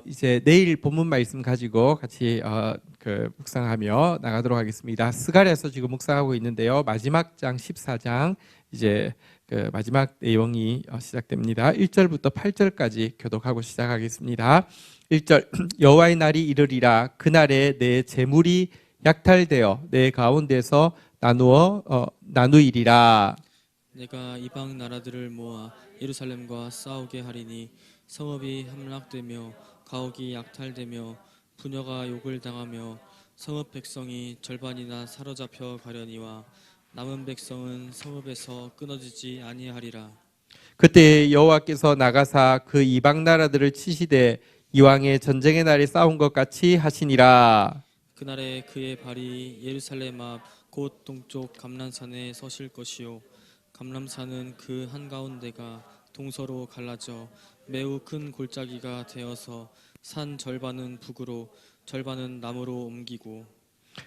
이제 내일 본문 말씀 가지고 같이 묵상하며 나가도록 하겠습니다. 스가랴서 지금 묵상하고 있는데요. 마지막 장 14장 이제 그 마지막 내용이 시작됩니다. 1절부터 8절까지 교독하고 시작하겠습니다. 1절 여호와의 날이 이르리라. 그날에 내 재물이 약탈되어 내 가운데서 나누이리라. 내가 이방 나라들을 모아 예루살렘과 싸우게 하리니 성읍이 함락되며 가옥이 약탈되며 부녀가 욕을 당하며 성읍 백성이 절반이나 사로잡혀 가려니와 남은 백성은 성읍에서 끊어지지 아니하리라. 그때 여호와께서 나가사 그 이방 나라들을 치시되 이왕의 전쟁의 날에 싸운 것 같이 하시니라. 그날에 그의 발이 예루살렘 앞 곧 동쪽 감람산에 서실 것이요 감람산은 그 한가운데가 동서로 갈라져 매우 큰 골짜기가 되어서 산 절반은 북으로 절반은 남으로 옮기고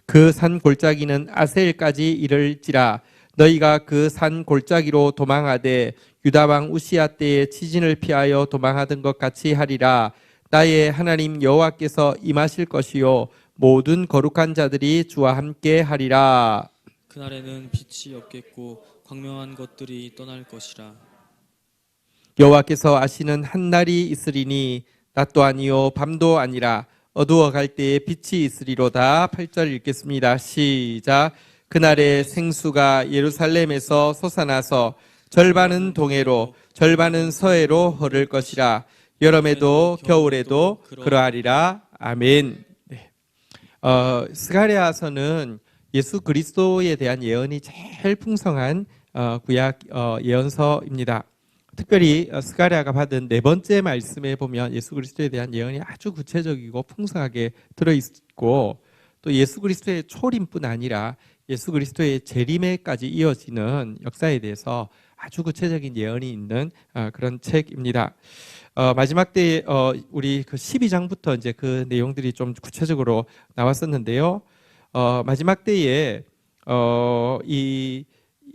그 산 골짜기는 아셀까지 이를지라. 너희가 그 산 골짜기로 도망하되 유다 왕 우시야 때에 지진을 피하여 도망하던 것 같이 하리라. 나의 하나님 여호와께서 임하실 것이요 모든 거룩한 자들이 주와 함께 하리라. 그날에는 빛이 없겠고 광명한 것들이 떠날 것이라. 여호와께서 아시는 한 날이 있으리니 낮도 아니요 밤도 아니라 어두워갈 때에 빛이 있으리로다. 8절 읽겠습니다. 시작. 그날에 생수가 예루살렘에서 솟아나서 절반은 동해로 절반은 서해로 흐를 것이라. 여름에도 겨울에도 그러하리라. 아멘. 네. 스가랴서는 예수 그리스도에 대한 예언이 제일 풍성한 구약 예언서입니다. 특별히 스가랴가 받은 네 번째 말씀에 보면 예수 그리스도에 대한 예언이 아주 구체적이고 풍성하게 들어있고, 또 예수 그리스도의 초림뿐 아니라 예수 그리스도의 재림에까지 이어지는 역사에 대해서 아주 구체적인 예언이 있는 그런 책입니다. 마지막 때에 우리 그 12장부터 이제 그 내용들이 좀 구체적으로 나왔었는데요. 마지막 때에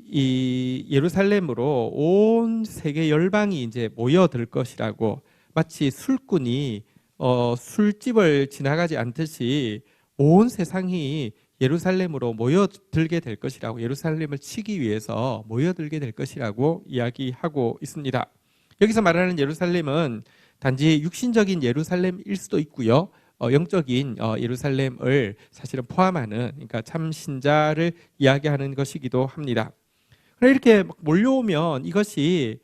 이 예루살렘으로 온 세계 열방이 이제 모여들 것이라고, 마치 술꾼이 술집을 지나가지 않듯이 온 세상이 예루살렘으로 모여들게 될 것이라고, 예루살렘을 치기 위해서 모여들게 될 것이라고 이야기하고 있습니다. 여기서 말하는 예루살렘은 단지 육신적인 예루살렘일 수도 있고요, 영적인 예루살렘을 사실은 포함하는, 그러니까 참 신자를 이야기하는 것이기도 합니다. 그래 이렇게 몰려오면 이것이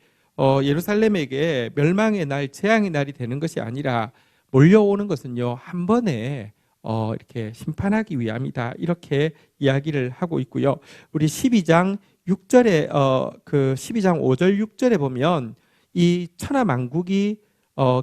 예루살렘에게 멸망의 날, 재앙의 날이 되는 것이 아니라 몰려오는 것은요 한 번에 이렇게 심판하기 위함이다, 이렇게 이야기를 하고 있고요. 우리 12장 6절에 그 12장 5절 6절에 보면 이 천하만국이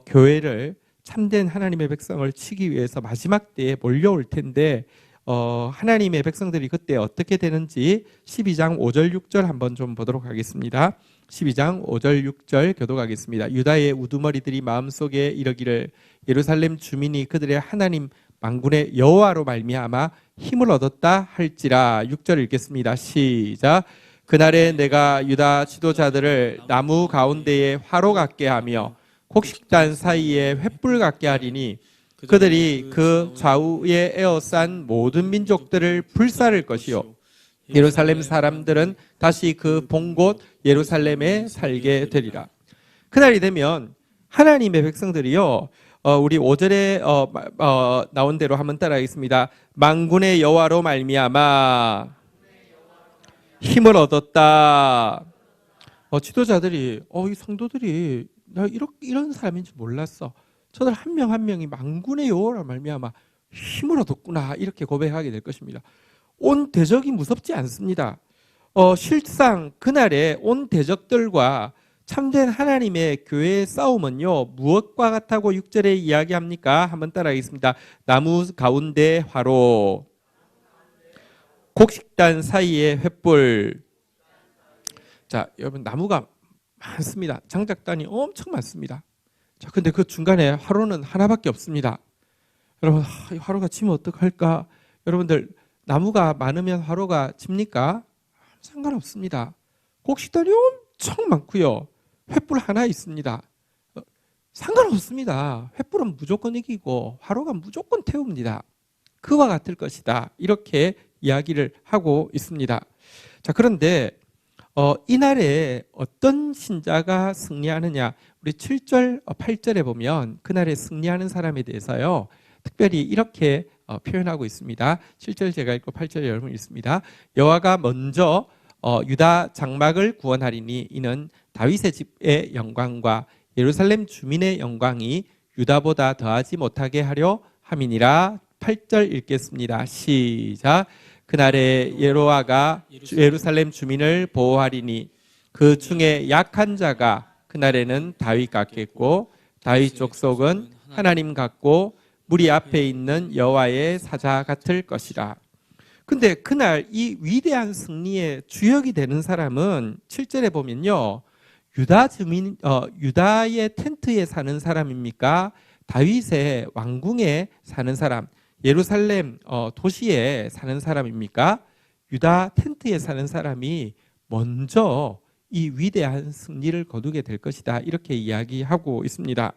교회를, 참된 하나님의 백성을 치기 위해서 마지막 때에 몰려올 텐데 하나님의 백성들이 그때 어떻게 되는지 12장 5절 6절 한번 좀 보도록 하겠습니다. 12장 5절 6절 교독하겠습니다. 유다의 우두머리들이 마음속에 이르기를 예루살렘 주민이 그들의 하나님 만군의 여호와로 말미암아 힘을 얻었다 할지라. 6절 읽겠습니다. 시작. 그날에 내가 유다 지도자들을 나무 가운데에 화로 같게 하며 곡식단 사이에 횃불 같게 하리니 그들이 그 좌우에 에워싼 모든 민족들을 불사를 것이요 예루살렘 사람들은 다시 그 본 곳 예루살렘에 살게 되리라. 그날이 되면 하나님의 백성들이요, 우리 5절에 나온 대로 한번 따라하겠습니다. 만군의 여호와로 말미암아 힘을 얻었다. 지도자들이 이 성도들이 나 이런 사람인지 몰랐어. 저들 한 명 한 명이 만군의 여호와로 말미암아 힘을 얻었구나, 이렇게 고백하게 될 것입니다. 온 대적이 무섭지 않습니다. 실상 그날에 온 대적들과 참된 하나님의 교회의 싸움은요 무엇과 같다고 6절에 이야기합니까? 한번 따라하겠습니다. 나무 가운데 화로, 곡식단 사이에 횃불. 자, 여러분, 나무가 많습니다. 장작단이 엄청 많습니다. 자, 근데 그 중간에 화로는 하나밖에 없습니다. 여러분, 이 화로가 치면 어떡할까? 여러분들, 나무가 많으면 화로가 칩니까? 상관없습니다. 곡식단이 엄청 많고요, 횃불 하나 있습니다. 상관없습니다. 횃불은 무조건 이기고 화로가 무조건 태웁니다. 그와 같을 것이다. 이렇게 이야기를 하고 있습니다. 자, 그런데 이날에 어떤 신자가 승리하느냐? 우리 7절, 8절에 보면 그날에 승리하는 사람에 대해서요. 특별히 이렇게 표현하고 있습니다. 7절 제가 읽고 8절 여러분 읽습니다. 여호와가 먼저 유다 장막을 구원하리니 이는 다윗의 집의 영광과 예루살렘 주민의 영광이 유다보다 더하지 못하게 하려 함이니라. 8절 읽겠습니다. 시작. 그날에 여호와가 예루살렘 주민을 보호하리니 그 중에 약한 자가 그날에는 다윗 같겠고 다윗 족속은 하나님 같고 무리 앞에 있는 여호와의 사자 같을 것이라. 근데 그날 이 위대한 승리의 주역이 되는 사람은 7절에 보면요. 유다의 텐트에 사는 사람입니까? 다윗의 왕궁에 사는 사람, 예루살렘 도시에 사는 사람입니까? 유다 텐트에 사는 사람이 먼저 이 위대한 승리를 거두게 될 것이다. 이렇게 이야기하고 있습니다.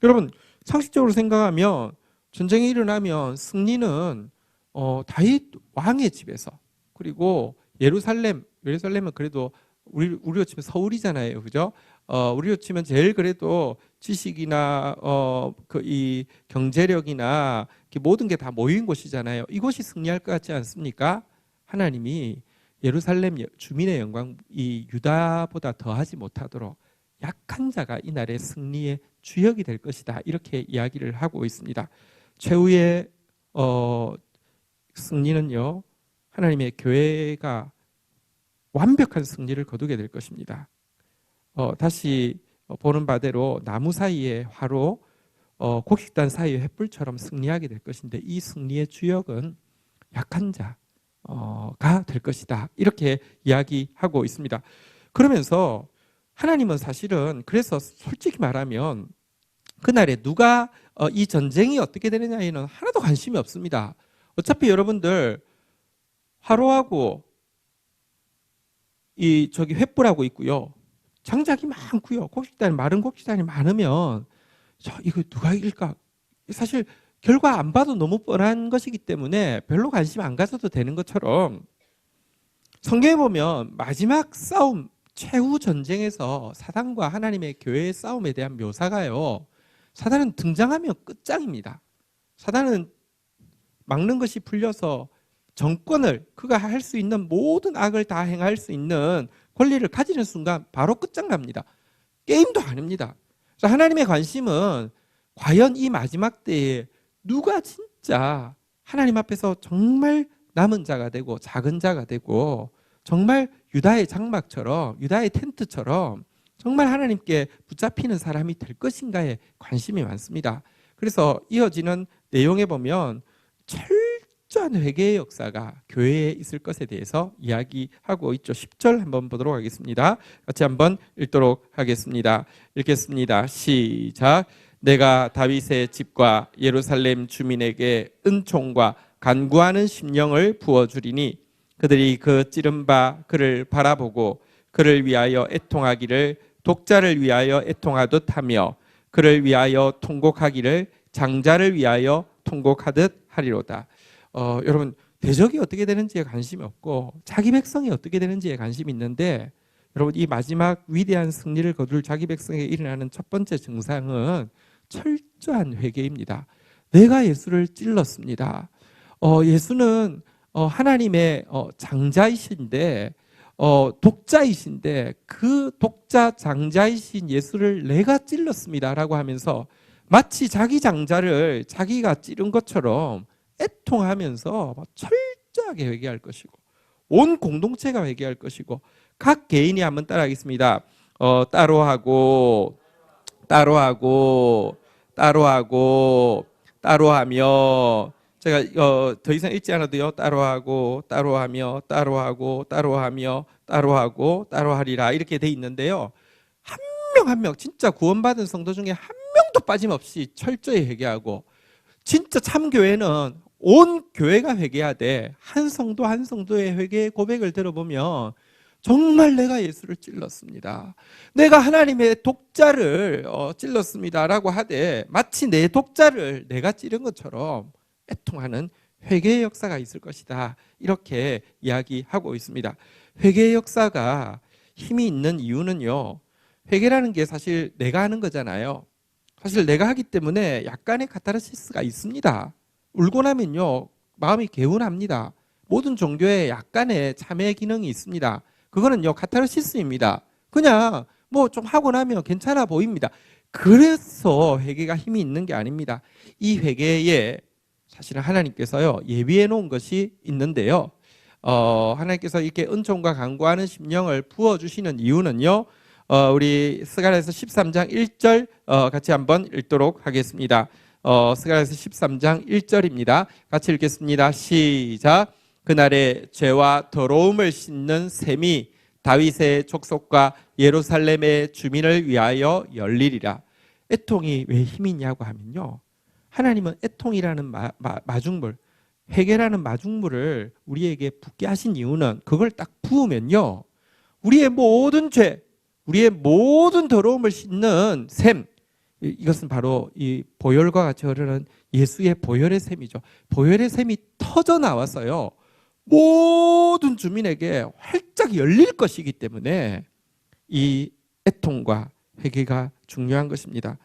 여러분, 상식적으로 생각하면 전쟁이 일어나면 승리는 다윗 왕의 집에서, 그리고 예루살렘은 그래도 우리로 치면 서울이잖아요, 그죠? 우리로 치면 제일 그래도 지식이나 이 경제력이나 모든 게 다 모인 곳이잖아요. 이곳이 승리할 것 같지 않습니까? 하나님이 예루살렘 주민의 영광 이 유다보다 더하지 못하도록 약한 자가 이날의 승리의 주역이 될 것이다. 이렇게 이야기를 하고 있습니다. 최후의 승리는요, 하나님의 교회가 완벽한 승리를 거두게 될 것입니다. 다시 보는 바대로 나무 사이에 화로, 곡식단 사이에 횃불처럼 승리하게 될 것인데 이 승리의 주역은 약한 자가 될 것이다. 이렇게 이야기하고 있습니다. 그러면서 하나님은 사실은 그래서 솔직히 말하면 그날에 누가 이 전쟁이 어떻게 되느냐에는 하나도 관심이 없습니다. 어차피 여러분들 화로하고 횃불하고 있고요. 장작이 많고요. 마른 곡식단이 많으면 이거 누가 이길까? 사실 결과 안 봐도 너무 뻔한 것이기 때문에 별로 관심 안 가져도 되는 것처럼 성경에 보면 마지막 싸움, 최후 전쟁에서 사단과 하나님의 교회의 싸움에 대한 묘사가요. 사단은 등장하면 끝장입니다. 사단은 막는 것이 풀려서 정권을 그가 할 수 있는 모든 악을 다 행할 수 있는 권리를 가지는 순간 바로 끝장납니다. 게임도 아닙니다. 그래서 하나님의 관심은 과연 이 마지막 때에 누가 진짜 하나님 앞에서 정말 남은 자가 되고 작은 자가 되고 정말 유다의 장막처럼 유다의 텐트처럼 정말 하나님께 붙잡히는 사람이 될 것인가에 관심이 많습니다. 그래서 이어지는 내용에 보면 철저한 회개의 역사가 교회에 있을 것에 대해서 이야기하고 있죠. 10절 한번 보도록 하겠습니다. 같이 한번 읽도록 하겠습니다. 읽겠습니다. 시작. 내가 다윗의 집과 예루살렘 주민에게 은총과 간구하는 심령을 부어주리니 그들이 그 찌른 바 그를 바라보고 그를 위하여 애통하기를 독자를 위하여 애통하듯 하며 그를 위하여 통곡하기를 장자를 위하여 통곡하듯 하리로다. 여러분, 대적이 어떻게 되는지에 관심이 없고 자기 백성이 어떻게 되는지에 관심이 있는데, 여러분, 이 마지막 위대한 승리를 거둘 자기 백성에게 일어나는 첫 번째 증상은 철저한 회개입니다. 내가 예수를 찔렀습니다. 예수는 하나님의 장자이신데 독자이신데 그 독자 장자이신 예수를 내가 찔렀습니다라고 하면서 마치 자기 장자를 자기가 찌른 것처럼 애통하면서 철저하게 회개할 것이고 온 공동체가 회개할 것이고 각 개인이 한번 따라하겠습니다. 따로하고 따로하며 제가 더 이상 읽지 않아도요. 따로하며 따로하리라 이렇게 돼 있는데요. 한 명 한 명 진짜 구원받은 성도 중에 한 명도 빠짐없이 철저히 회개하고, 진짜 참교회는 온 교회가 회개해야 돼. 한 성도 한 성도의 회개 고백을 들어보면 정말 내가 예수를 찔렀습니다. 내가 하나님의 독자를 찔렀습니다라고 하되 마치 내 독자를 내가 찌른 것처럼 애통하는 회개의 역사가 있을 것이다. 이렇게 이야기하고 있습니다. 회개의 역사가 힘이 있는 이유는요. 회개라는 게 사실 내가 하는 거잖아요. 사실 내가 하기 때문에 약간의 카타르시스가 있습니다. 울고 나면요. 마음이 개운합니다. 모든 종교에 약간의 참회 기능이 있습니다. 그거는요. 카타르시스입니다. 그냥 뭐 좀 하고 나면 괜찮아 보입니다. 그래서 회개가 힘이 있는 게 아닙니다. 이 회개에 사실은 하나님께서요. 예비해 놓은 것이 있는데요. 하나님께서 이렇게 은총과 간구하는 심령을 부어주시는 이유는요. 우리 스가랴서 13장 1절 같이 한번 읽도록 하겠습니다. 스가랴서 13장 1절입니다. 같이 읽겠습니다. 시작. 그날에 죄와 더러움을 씻는 셈이 다윗의 족속과 예루살렘의 주민을 위하여 열리리라. 애통이 왜 힘이 있냐고 하면요. 하나님은 애통이라는 마중물, 회개라는 마중물을 우리에게 붓게 하신 이유는 그걸 딱 부으면요. 우리의 모든 죄, 우리의 모든 더러움을 씻는 샘, 이것은 바로 이 보혈과 같이 흐르는 예수의 보혈의 샘이죠. 보혈의 샘이 터져 나와서요. 모든 주민에게 활짝 열릴 것이기 때문에 이 애통과 회개가 중요한 것입니다.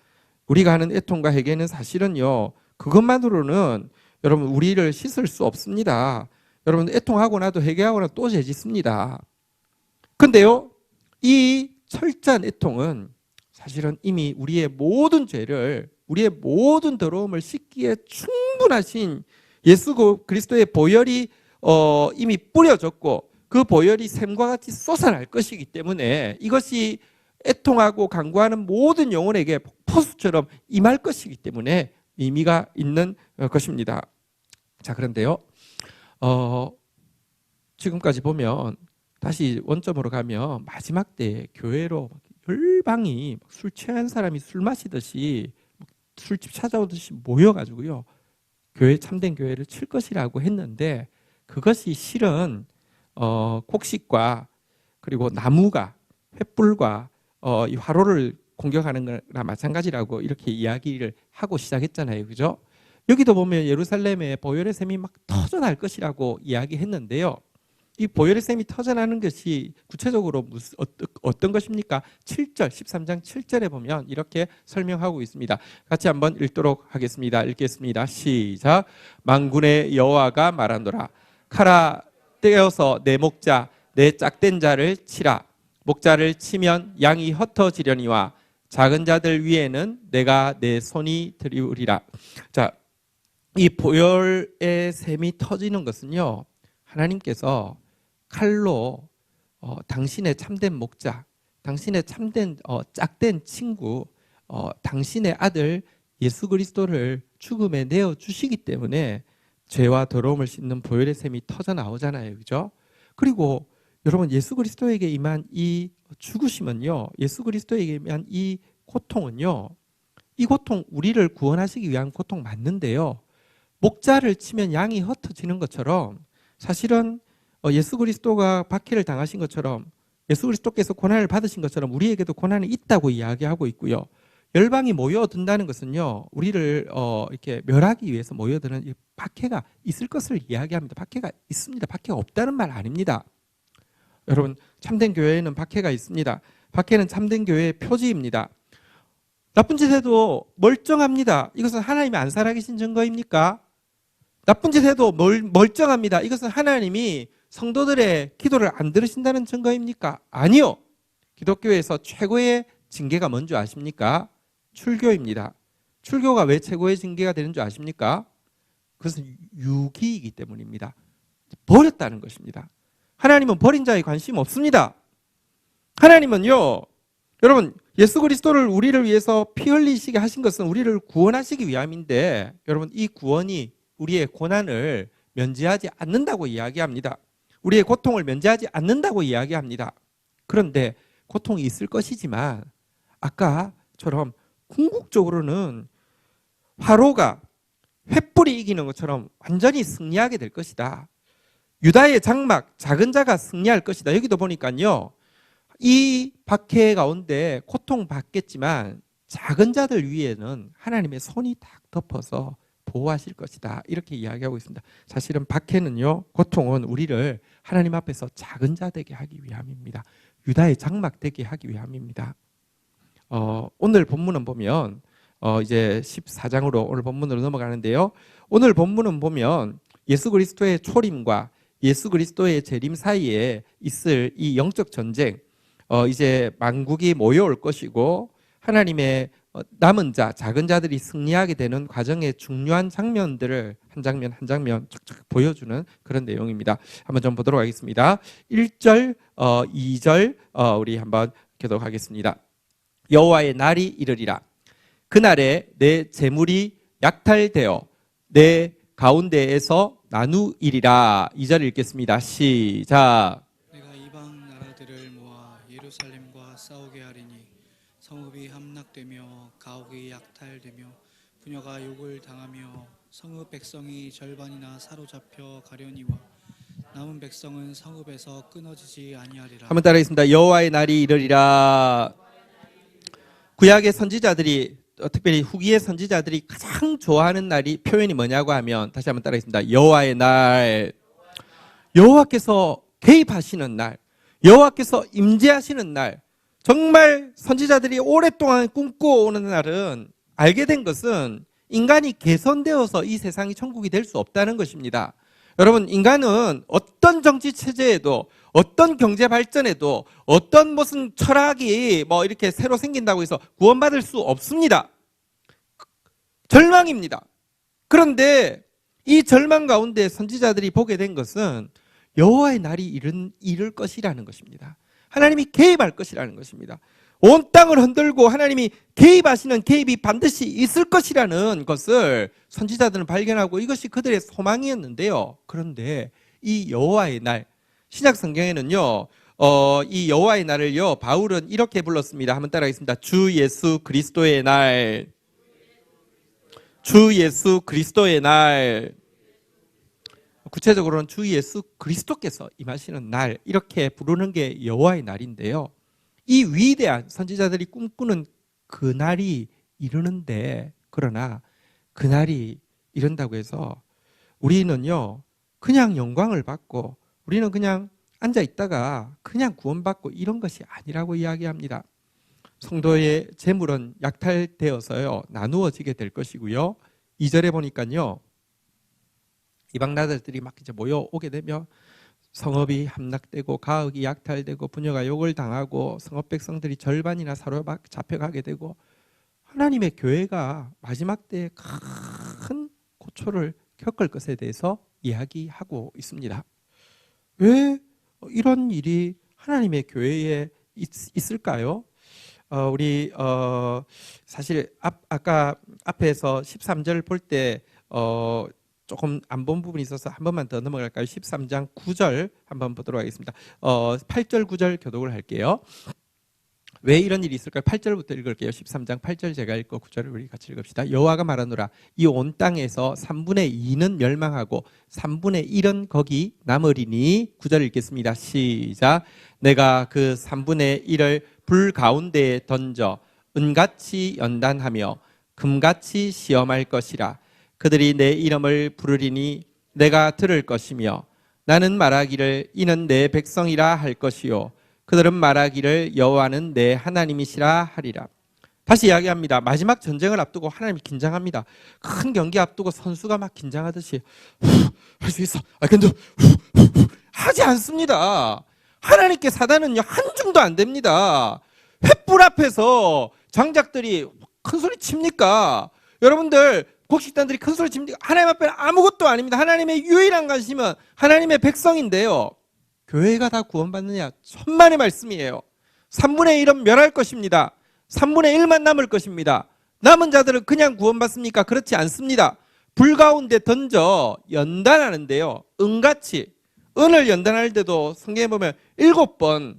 우리가 하는 애통과 회개는 사실은요. 그것만으로는 여러분 우리를 씻을 수 없습니다. 여러분 애통하고 나도 회개하고 나도 또 죄짓습니다. 근데요. 이 철저한 애통은 사실은 이미 우리의 모든 죄를 우리의 모든 더러움을 씻기에 충분하신 예수 그리스도의 보혈이 이미 뿌려졌고 그 보혈이 샘과 같이 쏟아날 것이기 때문에 이것이 애통하고 간구하는 모든 영혼에게 폭포수처럼 임할 것이기 때문에 의미가 있는 것입니다. 자, 그런데요. 지금까지 보면 다시 원점으로 가면 마지막 때 교회로 열방이 술 취한 사람이 술 마시듯이 술집 찾아오듯이 모여가지고요. 참된 교회를 칠 것이라고 했는데 그것이 실은 곡식과 그리고 나무가 횃불과 이 화로를 공격하는 거나 마찬가지라고 이렇게 이야기를 하고 시작했잖아요. 그죠? 여기도 보면 예루살렘에 보혈의 샘이 막 터져날 것이라고 이야기했는데요. 이 보혈의 샘이 터져나는 것이 구체적으로 어떤 것입니까? 7절, 13장 7절에 보면 이렇게 설명하고 있습니다. 같이 한번 읽도록 하겠습니다. 읽겠습니다. 시작. 만군의 여호와가 말하노라. 칼아 떼어서 내 목자, 내 짝된 자를 치라. 목자를 치면 양이 흩어지려니와 작은 자들 위에는 내가 내 손이 들이우리라. 자, 이 보혈의 샘이 터지는 것은요. 하나님께서 칼로 당신의 참된 목자, 당신의 참된 짝된 친구, 당신의 아들 예수 그리스도를 죽음에 내어 주시기 때문에 죄와 더러움을 씻는 보혈의 샘이 터져 나오잖아요. 그죠? 그리고 여러분 예수 그리스도에게 임한 이 죽으심은요. 예수 사람에게 임한 이 고통은요. 이 고통 우리를 구원하시기 위한 고통 맞는데요. 목자를 치면 양이 흩어지는 것처럼 사실은 예수 그리스도가 박해를 당하신 것처럼 예수 그리스도께서 고난을 받으신 것처럼 우리에게도 고난이 있다고 이야기하고 있고요. 열방이 모여든다는 것은요. 우리를 이렇게 멸하기 위해서 모여드는 이 박해가 있을 것을 이야기합니다. 박해가 있습니다. 박해가 없다는 말 아닙니다. 여러분 참된 교회에는 박해가 있습니다. 박해는 참된 교회의 표지입니다. 나쁜 짓 해도 멀쩡합니다. 이것은 하나님이 안 살아계신 증거입니까? 나쁜 짓 해도 멀쩡합니다. 이것은 하나님이 성도들의 기도를 안 들으신다는 증거입니까? 아니요. 기독교에서 최고의 징계가 뭔지 아십니까? 출교입니다. 출교가 왜 최고의 징계가 되는 줄 아십니까? 그것은 유기이기 때문입니다. 버렸다는 것입니다. 하나님은 버린 자에 관심 없습니다. 하나님은요. 여러분 예수 그리스도를 우리를 위해서 피 흘리시게 하신 것은 우리를 구원하시기 위함인데 여러분 이 구원이 우리의 고난을 면제하지 않는다고 이야기합니다. 우리의 고통을 면제하지 않는다고 이야기합니다. 그런데 고통이 있을 것이지만 아까처럼 궁극적으로는 화로가 횃불이 이기는 것처럼 완전히 승리하게 될 것이다. 유다의 장막 작은 자가 승리할 것이다. 여기도 보니까요. 이 박해 가운데 고통받겠지만 작은 자들 위에는 하나님의 손이 딱 덮어서 보호하실 것이다. 이렇게 이야기하고 있습니다. 사실은 박해는요, 고통은 우리를 하나님 앞에서 작은 자 되게 하기 위함입니다. 유다의 장막 되게 하기 위함입니다. 오늘 본문은 보면 이제 14장으로 오늘 본문으로 넘어가는데요. 오늘 본문은 보면 예수 그리스도의 초림과 예수 그리스도의 재림 사이에 있을 이 영적 전쟁, 이제 만국이 모여올 것이고 하나님의 남은 자, 작은 자들이 승리하게 되는 과정의 중요한 장면들을 한 장면 한 장면 쫙쫙 보여주는 그런 내용입니다. 한번 좀 보도록 하겠습니다. 1절, 2절 우리 한번 교독하겠습니다. 여호와의 날이 이르리라. 그날에 내 재물이 약탈되어 내 가운데에서 나누이리라. 2절 읽겠습니다. 시작. 내가 이방 나라들을 모아 예루살렘과 싸우게 하리니 성읍이 함락되며 가옥이 약탈되며 부녀가 욕을 당하며 성읍 백성이 절반이나 사로잡혀 가려니와 남은 백성은 성읍에서 끊어지지 아니하리라. 한번 따라하겠습니다. 여호와의 날이 이르리라. 구약의 선지자들이 특별히 후기의 선지자들이 가장 좋아하는 날이 표현이 뭐냐고 하면 다시 한번 따라하겠습니다. 여호와의 날. 여호와께서 개입하시는 날, 여호와께서 임재하시는 날, 정말 선지자들이 오랫동안 꿈꿔오는 날은 알게 된 것은 인간이 개선되어서 이 세상이 천국이 될 수 없다는 것입니다. 여러분, 인간은 어떤 정치 체제에도 어떤 경제 발전에도 어떤 무슨 철학이 뭐 이렇게 새로 생긴다고 해서 구원받을 수 없습니다. 절망입니다. 그런데 이 절망 가운데 선지자들이 보게 된 것은 여호와의 날이 이를 것이라는 것입니다. 하나님이 개입할 것이라는 것입니다. 온 땅을 흔들고 하나님이 개입하시는 개입이 반드시 있을 것이라는 것을 선지자들은 발견하고 이것이 그들의 소망이었는데요. 그런데 이 여호와의 날, 신약 성경에는요, 이 여호와의 날을요, 바울은 이렇게 불렀습니다. 한번 따라하겠습니다. 주 예수 그리스도의 날. 주 예수 그리스도의 날. 구체적으로는 주 예수 그리스도께서 임하시는 날, 이렇게 부르는 게 여호와의 날인데요. 이 위대한 선지자들이 꿈꾸는 그 날이 이르는데, 그러나 그 날이 이른다고 해서 우리는요, 그냥 영광을 받고 우리는 그냥 앉아 있다가 그냥 구원받고 이런 것이 아니라고 이야기합니다. 성도의 재물은 약탈되어서요, 나누어지게 될 것이고요. 2절에 보니까요, 이방 나라들이 막 이제 모여오게 되면 성읍이 함락되고 가옥이 약탈되고 부녀가 욕을 당하고 성읍 백성들이 절반이나 사로잡혀가게 되고 하나님의 교회가 마지막 때에 큰 고초를 겪을 것에 대해서 이야기하고 있습니다. 왜 이런 일이 하나님의 교회에 있을까요? 우리 사실 아까 앞에서 13절 볼 때 조금 안 본 부분이 있어서 한 번만 더 넘어갈까요? 13장 9절 한번 보도록 하겠습니다. 8절 9절 교독을 할게요. 왜 이런 일이 있을까요? 8절부터 읽을게요. 13장 8절 제가 읽고 9절을 우리 같이 읽읍시다. 여호와가 말하노라. 이 온 땅에서 3분의 2는 멸망하고 3분의 1은 거기 남으리니. 9절 읽겠습니다. 시작. 내가 그 3분의 1을 불 가운데에 던져 은같이 연단하며 금같이 시험할 것이라. 그들이 내 이름을 부르리니 내가 들을 것이며 나는 말하기를 이는 내 백성이라 할 것이요 그들은 말하기를 여호와는 내 하나님이시라 하리라. 다시 이야기합니다. 마지막 전쟁을 앞두고 하나님이 긴장합니다. 큰 경기 앞두고 선수가 막 긴장하듯이 할 수 있어, I can do 하지 않습니다. 하나님께 사단은요 한 줌도 안 됩니다. 횃불 앞에서 장작들이 큰 소리 칩니까? 여러분들 곡식단들이 큰 소리 칩니까? 하나님 앞에는 아무것도 아닙니다. 하나님의 유일한 관심은 하나님의 백성인데요. 교회가 다 구원받느냐? 천만의 말씀이에요. 3분의 1은 멸할 것입니다. 3분의 1만 남을 것입니다. 남은 자들은 그냥 구원받습니까? 그렇지 않습니다. 불 가운데 던져 연단하는데요. 은같이, 은을 연단할 때도 성경에 보면 7번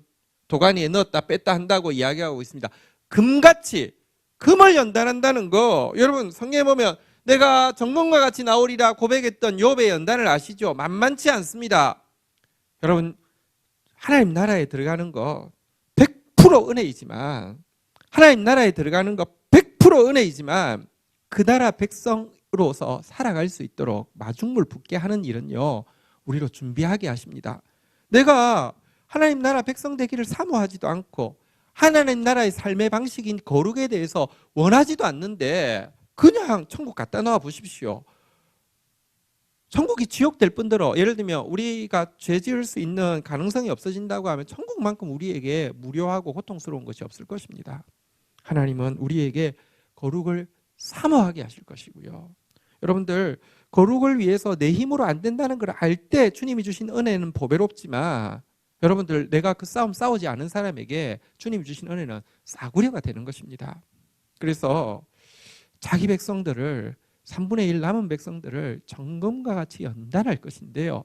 도가니에 넣었다 뺐다 한다고 이야기하고 있습니다. 금같이, 금을 연단한다는 거, 여러분 성경에 보면 내가 정금과 같이 나오리라 고백했던 욥의 연단을 아시죠? 만만치 않습니다. 여러분, 하나님 나라에 들어가는 거 100% 은혜이지만, 하나님 나라에 들어가는 거 100% 은혜이지만, 그 나라 백성으로서 살아갈 수 있도록 마중물 붓게 하는 일은요, 우리로 준비하게 하십니다. 내가 하나님 나라 백성 되기를 사모하지도 않고 하나님 나라의 삶의 방식인 거룩에 대해서 원하지도 않는데 그냥 천국 갖다 놓아 보십시오. 천국이 지옥 될 뿐더러, 예를 들면 우리가 죄 지을 수 있는 가능성이 없어진다고 하면 천국만큼 우리에게 무료하고 고통스러운 것이 없을 것입니다. 하나님은 우리에게 거룩을 사모하게 하실 것이고요. 여러분들, 거룩을 위해서 내 힘으로 안 된다는 걸 알 때 주님이 주신 은혜는 보배롭지만, 여러분들, 내가 그 싸움 싸우지 않은 사람에게 주님이 주신 은혜는 싸구려가 되는 것입니다. 그래서 자기 백성들을, 3분의 1 남은 백성들을 정금과 같이 연단할 것인데요,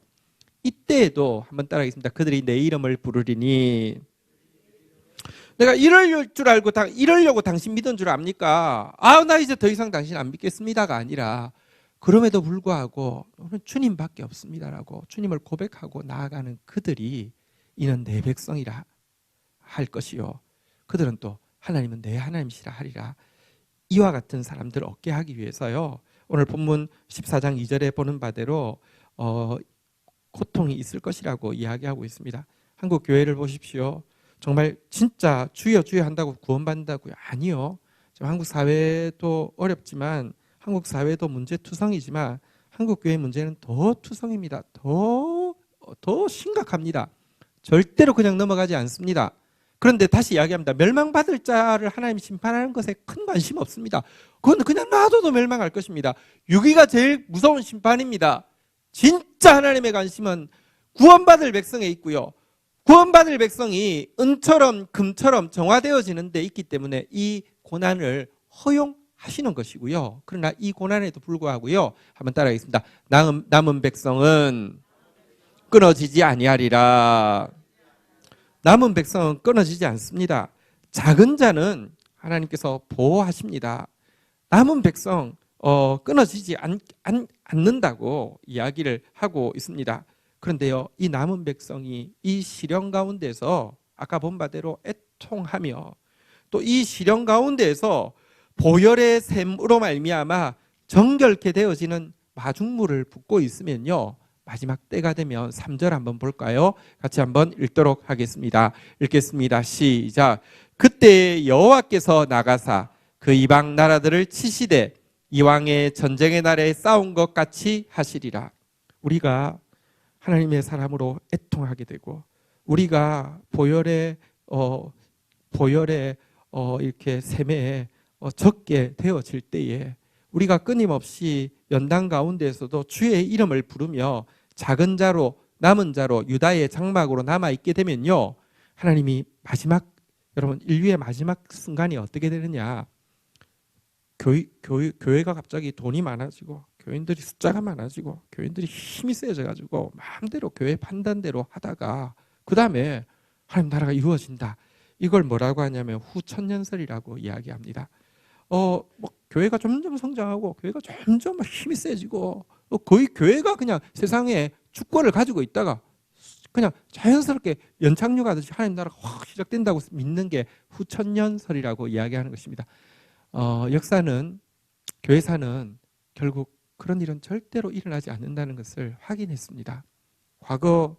이때에도 한번 따라하겠습니다. 그들이 내 이름을 부르리니. 내가 이럴 줄 알고 이러려고 당신 믿은 줄 압니까? 나 이제 더 이상 당신 안 믿겠습니다가 아니라, 그럼에도 불구하고 오늘 주님밖에 없습니다라고 주님을 고백하고 나아가는 그들이 이는 내 백성이라 할 것이요, 그들은 또 하나님은 내 하나님이시라 하리라. 이와 같은 사람들을 얻게 하기 위해서요, 오늘 본문 14장 2절에 보는 바대로 고통이 있을 것이라고 이야기하고 있습니다. 한국 교회를 보십시오. 정말 진짜 주여 주여 한다고 구원받는다고요? 아니요. 한국 사회도 어렵지만, 한국 사회도 문제투성이지만 한국 교회 문제는 더 투성입니다. 더 심각합니다. 절대로 그냥 넘어가지 않습니다. 그런데 다시 이야기합니다. 멸망받을 자를 하나님이 심판하는 것에 큰 관심 없습니다. 그건 그냥 놔둬도 멸망할 것입니다. 유기가 제일 무서운 심판입니다. 진짜 하나님의 관심은 구원받을 백성에 있고요, 구원받을 백성이 은처럼 금처럼 정화되어지는 데 있기 때문에 이 고난을 허용하시는 것이고요. 그러나 이 고난에도 불구하고요, 한번 따라하겠습니다. 남은 백성은 끊어지지 아니하리라. 남은 백성은 끊어지지 않습니다. 작은 자는 하나님께서 보호하십니다. 남은 백성 끊어지지 않는다고 이야기를 하고 있습니다. 그런데요, 이 남은 백성이 이 시련 가운데서 아까 본 바대로 애통하며, 또 이 시련 가운데에서 보혈의 샘으로 말미암아 정결케 되어지는 마중물을 붓고 있으면요, 마지막 때가 되면 3절 한번 볼까요? 같이 한번 읽도록 하겠습니다. 읽겠습니다. 시작. 그때 여호와께서 나가사 그 이방 나라들을 치시되 이왕의 전쟁의 날에 싸운 것 같이 하시리라. 우리가 하나님의 사람으로 애통하게 되고, 우리가 보혈의 이렇게 셈에 적게 되어질 때에 우리가 끊임없이 연단 가운데에서도 주의 이름을 부르며 작은 자로, 남은 자로, 유다의 장막으로 남아있게 되면요, 하나님이 여러분, 인류의 마지막 순간이 어떻게 되느냐, 교회가 갑자기 돈이 많아지고, 교인들이 숫자가 많아지고, 교인들이 힘이 세져가지고 마음대로 교회 판단대로 하다가 그 다음에 하나님 나라가 이루어진다. 이걸 뭐라고 하냐면 후천년설이라고 이야기합니다. 교회가 점점 성장하고, 교회가 점점 힘이 세지고, 거의 교회가 그냥 세상에 주권을 가지고 있다가 그냥 자연스럽게 연착륙하듯이 하나님 나라가 확 시작된다고 믿는 게 후천년설이라고 이야기하는 것입니다. 역사는, 교회사는 결국 그런 일은 절대로 일어나지 않는다는 것을 확인했습니다. 과거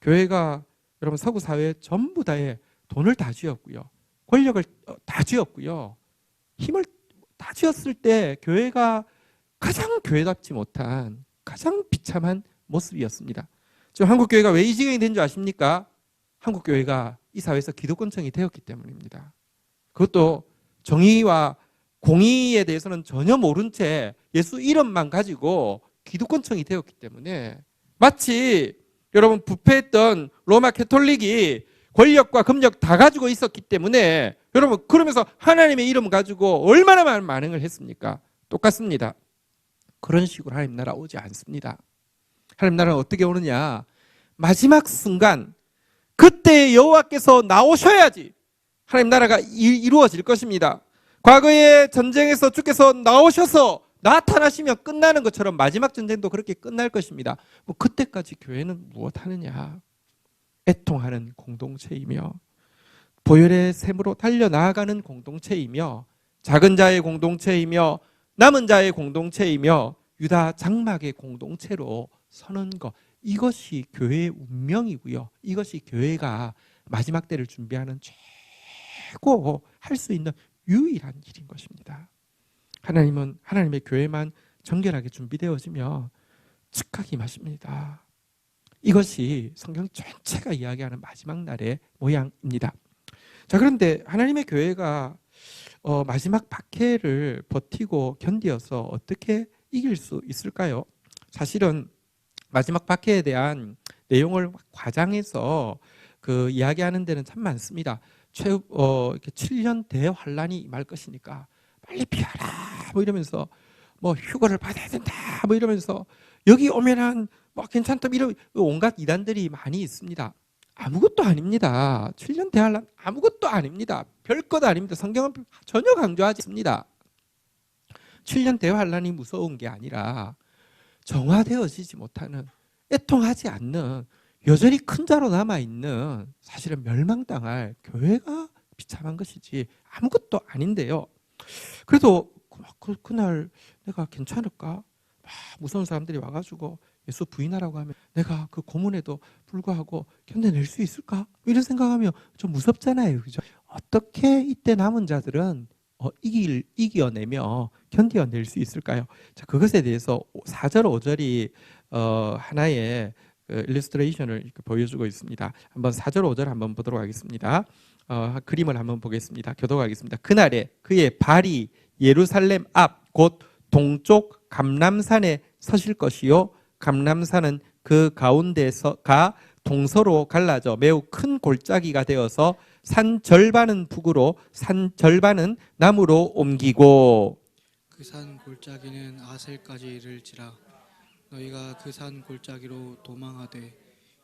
교회가, 여러분, 서구 사회 전부 다에 돈을 다 쥐었고요, 권력을 다 쥐었고요, 힘을 다 쥐었을 때 교회가 가장 교회답지 못한, 가장 비참한 모습이었습니다. 지금 한국 교회가 왜 이 지경이 된 줄 아십니까? 한국 교회가 이 사회에서 기득권층이 되었기 때문입니다. 그것도 정의와 공의에 대해서는 전혀 모른 채 예수 이름만 가지고 기득권층이 되었기 때문에, 마치 여러분 부패했던 로마 캐톨릭이 권력과 금력 다 가지고 있었기 때문에, 여러분 그러면서 하나님의 이름 가지고 얼마나 많은 만행을 했습니까? 똑같습니다. 그런 식으로 하나님 나라 오지 않습니다. 하나님 나라는 어떻게 오느냐, 마지막 순간 그때 여호와께서 나오셔야지 하나님 나라가 이루어질 것입니다. 과거의 전쟁에서 주께서 나오셔서 나타나시면 끝나는 것처럼 마지막 전쟁도 그렇게 끝날 것입니다. 그때까지 교회는 무엇 하느냐? 애통하는 공동체이며 보혈의 샘으로 달려나아가는 공동체이며 작은 자의 공동체이며 남은 자의 공동체이며 유다 장막의 공동체로 서는 것, 이것이 교회의 운명이고요. 이것이 교회가 마지막 때를 준비하는 최고 할 수 있는 유일한 일인 것입니다. 하나님은 하나님의 교회만 정결하게 준비되어지면 즉각 임하십니다. 이것이 성경 전체가 이야기하는 마지막 날의 모양입니다. 자, 그런데 하나님의 교회가 마지막 박해를 버티고 견디어서 어떻게 이길 수 있을까요? 사실은 마지막 박해에 대한 내용을 과장해서 그 이야기하는 데는 참 많습니다. 이렇게 7년 대환란이 임할 것이니까 빨리 피하라 뭐 이러면서 뭐 휴거를 받아야 된다 뭐 이러면서 여기 오면은 뭐 괜찮다 이런 온갖 이단들이 많이 있습니다. 아무것도 아닙니다. 7년 대환란 아무것도 아닙니다. 별것 아닙니다. 성경은 전혀 강조하지 않습니다. 7년 대환란이 무서운 게 아니라 정화되어지지 못하는, 애통하지 않는, 여전히 큰 자로 남아있는, 사실은 멸망당할 교회가 비참한 것이지 아무것도 아닌데요. 그래도 그날 내가 괜찮을까? 무서운 사람들이 와가지고 예수 부인하라고 하면 내가 그 고문에도 불구하고 견뎌낼 수 있을까? 이런 생각하면 좀 무섭잖아요. 그죠? 어떻게 이때 남은 자들은 이겨내며 견뎌낼 수 있을까요? 자, 그것에 대해서 4절, 5절이 하나의 일러스트레이션을 이렇게 보여주고 있습니다. 한번 4절, 5절 한번 보도록 하겠습니다. 그림을 한번 보겠습니다. 교독하겠습니다. 그날에 그의 발이 예루살렘 앞 곧 동쪽 감람산에 서실 것이요 감람산은 그 가운데서가 동서로 갈라져 매우 큰 골짜기가 되어서 산 절반은 북으로 산 절반은 남으로 옮기고 그 산 골짜기는 아셀까지 이를지라. 너희가 그 산 골짜기로 도망하되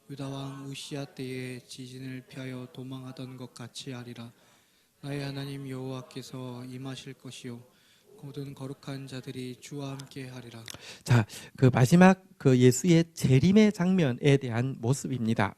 유다 왕 우시야 때에 지진을 피하여 도망하던 것 같이 하리라. 나의 하나님 여호와께서 임하실 것이요 모든 거룩한 자들이 주와 함께 하리라. 자, 그 마지막 그 예수의 재림의 장면에 대한 모습입니다.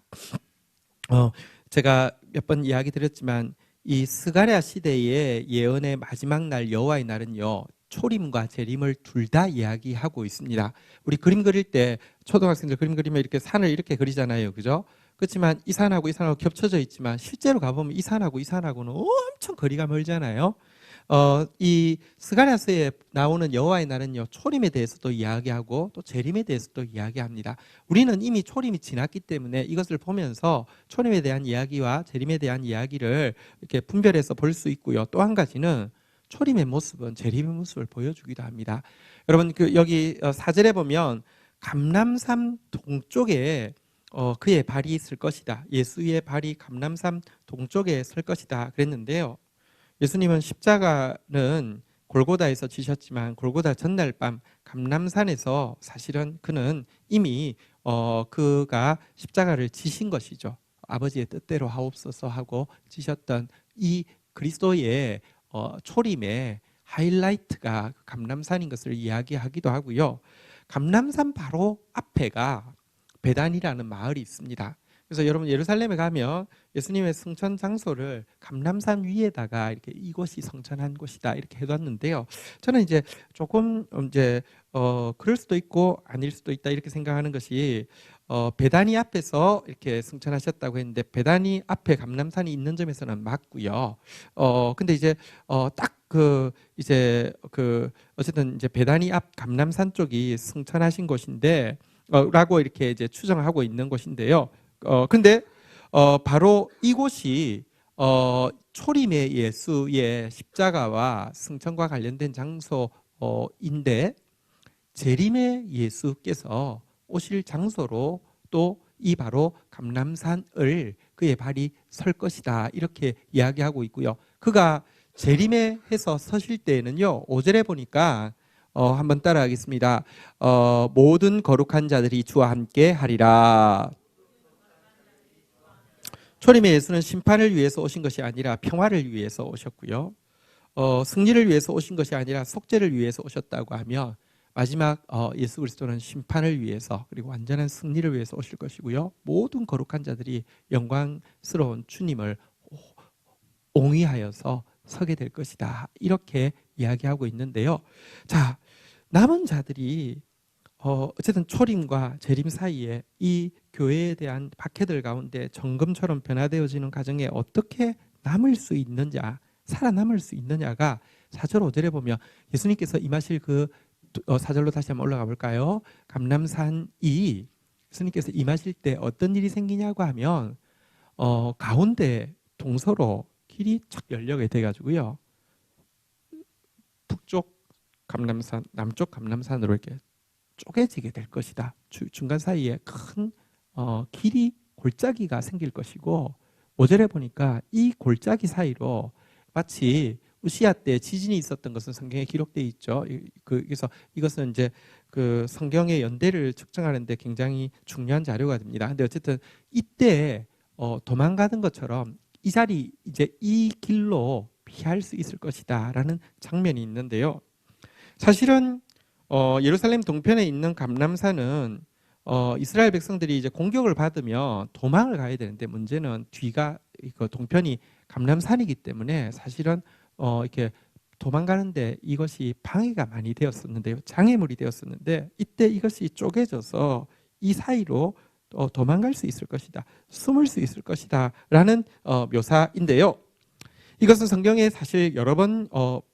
제가 몇 번 이야기 드렸지만 이 스가랴 시대의 예언의 마지막 날 여호와의 날은요 초림과 재림을 둘 다 이야기하고 있습니다. 우리 그림 그릴 때 초등학생들 그림 그리면 이렇게 산을 이렇게 그리잖아요, 그죠? 그렇지만 이 산하고 이 산하고 겹쳐져 있지만 실제로 가보면 이 산하고 이 산하고는 엄청 거리가 멀잖아요. 이 스가랴서에 나오는 여호와의 날은요 초림에 대해서도 이야기하고 또 재림에 대해서도 이야기합니다. 우리는 이미 초림이 지났기 때문에 이것을 보면서 초림에 대한 이야기와 재림에 대한 이야기를 이렇게 분별해서 볼 수 있고요. 또 한 가지는 초림의 모습은 재림의 모습을 보여주기도 합니다. 여러분 여기 4절에 보면 감람산 동쪽에 그의 발이 있을 것이다. 예수의 발이 감람산 동쪽에 설 것이다 그랬는데요. 예수님은 십자가는 골고다에서 지셨지만 골고다 전날 밤 감람산에서 사실은 그는 이미 그가 십자가를 지신 것이죠. 아버지의 뜻대로 하옵소서 하고 지셨던 이 그리스도의 초림의 하이라이트가 감람산인 것을 이야기하기도 하고요. 감람산 바로 앞에가 베단이라는 마을이 있습니다. 그래서 여러분 예루살렘에 가면 예수님의 승천 장소를 감람산 위에다가 이렇게 이곳이 성천한 곳이다 이렇게 해뒀는데요. 저는 이제 조금 그럴 수도 있고 아닐 수도 있다 이렇게 생각하는 것이 베다니 앞에서 이렇게 승천하셨다고 했는데 베다니 앞에 감람산이 있는 점에서는 맞고요. 근데 이제 어쨌든 이제 베다니 앞 감람산 쪽이 승천하신 곳인데 라고 이렇게 이제 추정하고 있는 곳인데요. 근데 바로 이곳이 초림의 예수의 십자가와 승천과 관련된 장소인데 재림의 예수께서 오실 장소로 또 이 바로 감람산을 그의 발이 설 것이다 이렇게 이야기하고 있고요. 그가 재림에 해서 서실 때에는요 5절에 보니까 한번 따라하겠습니다. 모든 거룩한 자들이 주와 함께 하리라. 초림의 예수는 심판을 위해서 오신 것이 아니라 평화를 위해서 오셨고요. 승리를 위해서 오신 것이 아니라 속죄를 위해서 오셨다고 하면 마지막 예수 그리스도는 심판을 위해서 그리고 완전한 승리를 위해서 오실 것이고요. 모든 거룩한 자들이 영광스러운 주님을 옹이하여서 서게 될 것이다. 이렇게 이야기하고 있는데요. 자, 남은 자들이 어쨌든 초림과 재림 사이에 이 교회에 대한 박해들 가운데 정금처럼 변화되어지는 과정에 어떻게 남을 수 있느냐, 살아남을 수 있느냐가 4절 5절에 보면 예수님께서 임하실 그 4절로 다시 한번 올라가 볼까요? 감람산이 예수님께서 임하실 때 어떤 일이 생기냐고 하면 가운데 동서로 길이 쫙 열려게 돼가지고요. 북쪽 감람산, 남쪽 감람산으로 이렇게 쪼개지게 될 것이다. 중간 사이에 큰 길이 골짜기가 생길 것이고 5절에 보니까 이 골짜기 사이로 마치 우시아 때 지진이 있었던 것은 성경에 기록되어 있죠. 그래서 이것은 이제 그 성경의 연대를 측정하는데 굉장히 중요한 자료가 됩니다. 근데 어쨌든 이때 도망가는 것처럼 이 자리 이제 이 길로 피할 수 있을 것이다라는 장면이 있는데요. 사실은 예루살렘 동편에 있는 감람산은 이스라엘 백성들이 이제 공격을 받으면 도망을 가야 되는데 문제는 뒤가 이거 동편이 감람산이기 때문에 사실은 이렇게 도망가는데 이것이 방해가 많이 되었었는데요. 장애물이 되었었는데 이때 이것이 쪼개져서 이 사이로 도망갈 수 있을 것이다. 숨을 수 있을 것이다. 라는 묘사인데요. 이것은 성경에 사실 여러 번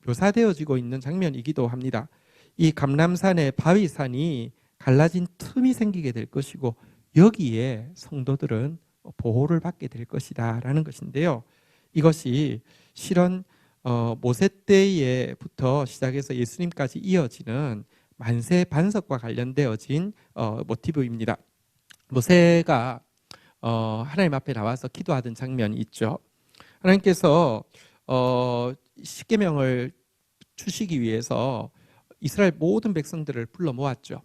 묘사되어지고 있는 장면이기도 합니다. 이 감람산의 바위산이 갈라진 틈이 생기게 될 것이고 여기에 성도들은 보호를 받게 될 것이다 라는 것인데요. 이것이 실은 모세 때에부터 시작해서 예수님까지 이어지는 만세 반석과 관련되어진 모티브입니다. 모세가 하나님 앞에 나와서 기도하던 장면이 있죠. 하나님께서 십계명을 주시기 위해서 이스라엘 모든 백성들을 불러 모았죠.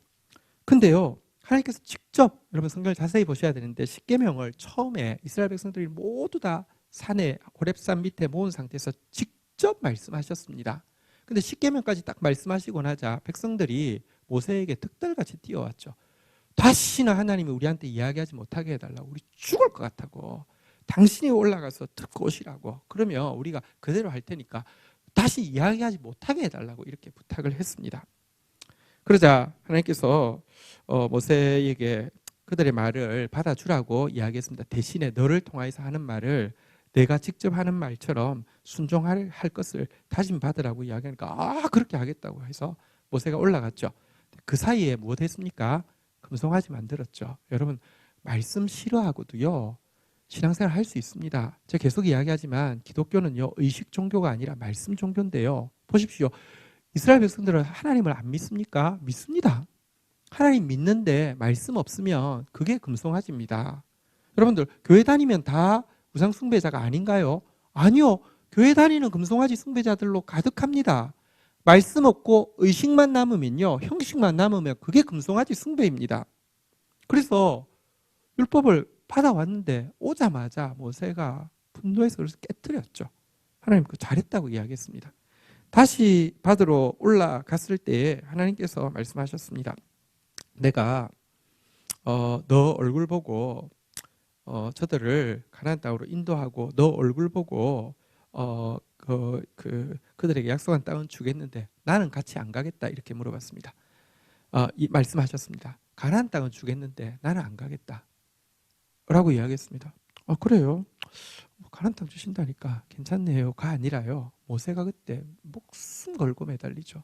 근데요, 하나님께서 직접 여러분 성경을 자세히 보셔야 되는데 십계명을 처음에 이스라엘 백성들이 모두 다 산에 호렙산 밑에 모은 상태에서 직접 말씀하셨습니다. 근데 십계명까지 딱 말씀하시고 나자 백성들이 모세에게 득달같이 뛰어왔죠. 다시는 하나님이 우리한테 이야기하지 못하게 해달라고, 우리 죽을 것 같다고, 당신이 올라가서 듣고 오시라고, 그러면 우리가 그대로 할 테니까 다시 이야기하지 못하게 해달라고 이렇게 부탁을 했습니다. 그러자 하나님께서 모세에게 그들의 말을 받아주라고 이야기했습니다. 대신에 너를 통하여서 하는 말을 내가 직접 하는 말처럼 순종할 것을 다짐받으라고 이야기하니까 그렇게 하겠다고 해서 모세가 올라갔죠. 그 사이에 무엇 했습니까? 금송아지 만들었죠. 여러분, 말씀 싫어하고도요 신앙생활 할 수 있습니다. 제가 계속 이야기하지만 기독교는요 의식 종교가 아니라 말씀 종교인데요. 보십시오. 이스라엘 백성들은 하나님을 안 믿습니까? 믿습니다. 하나님 믿는데 말씀 없으면 그게 금송아지입니다. 여러분들 교회 다니면 다 우상 숭배자가 아닌가요? 아니요. 교회 다니는 금송아지 숭배자들로 가득합니다. 말씀 없고 의식만 남으면요, 형식만 남으면 그게 금송아지 숭배입니다. 그래서 율법을 받아왔는데 오자마자 모세가 분노해서 그래서 깨뜨렸죠. 하나님 그거 잘했다고 이야기했습니다. 다시 받으러 올라갔을 때 하나님께서 말씀하셨습니다. 내가 너 얼굴 보고 저들을 가나안 땅으로 인도하고 너 얼굴 보고 그들에게 약속한 땅은 주겠는데 나는 같이 안 가겠다 이렇게 물어봤습니다. 말씀하셨습니다. 가나안 땅은 주겠는데 나는 안 가겠다 라고 이야기했습니다. 그래요? 가나안 땅 주신다니까 괜찮네요가 아니라요, 모세가 그때 목숨 걸고 매달리죠.